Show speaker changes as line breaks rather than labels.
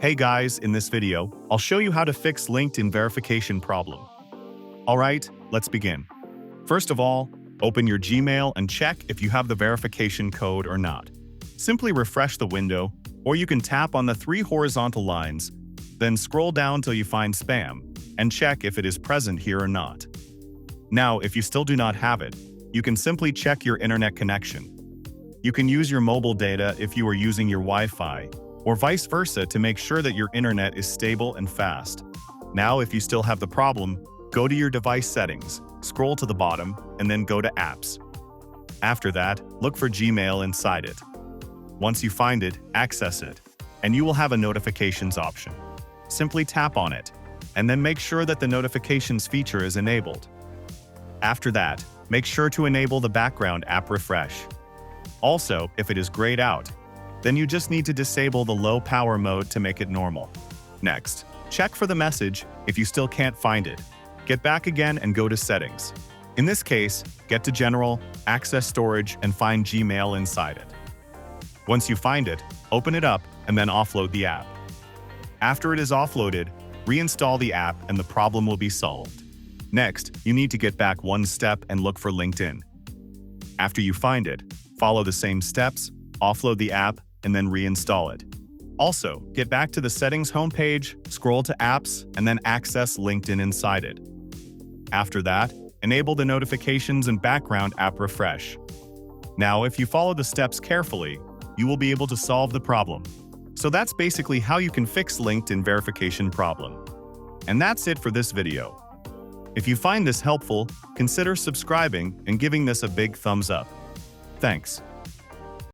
Hey guys, in this video, I'll show you how to fix LinkedIn verification problem. Alright, let's begin. First of all, open your Gmail and check if you have the verification code or not. Simply refresh the window, or you can tap on the three horizontal lines, then scroll down till you find spam, and check if it is present here or not. Now, if you still do not have it, you can simply check your internet connection. You can use your mobile data if you are using your Wi-Fi, or vice versa to make sure that your internet is stable and fast. Now, if you still have the problem, go to your device settings, scroll to the bottom, and then go to Apps. After that, look for Gmail inside it. Once you find it, access it, and you will have a notifications option. Simply tap on it, and then make sure that the notifications feature is enabled. After that, make sure to enable the background app refresh. Also, if it is grayed out, then you just need to disable the low power mode to make it normal. Next, check for the message. If you still can't find it, get back again and go to Settings. In this case, get to General, Access Storage, and find Gmail inside it. Once you find it, open it up and then offload the app. After it is offloaded, reinstall the app and the problem will be solved. Next, you need to get back one step and look for LinkedIn. After you find it, follow the same steps, offload the app, and then reinstall it. Also, get back to the Settings homepage, scroll to Apps, and then access LinkedIn inside it. After that, enable the notifications and background app refresh. Now, if you follow the steps carefully, you will be able to solve the problem. So that's basically how you can fix LinkedIn verification problem. And that's it for this video. If you find this helpful, consider subscribing and giving this a big thumbs up. Thanks.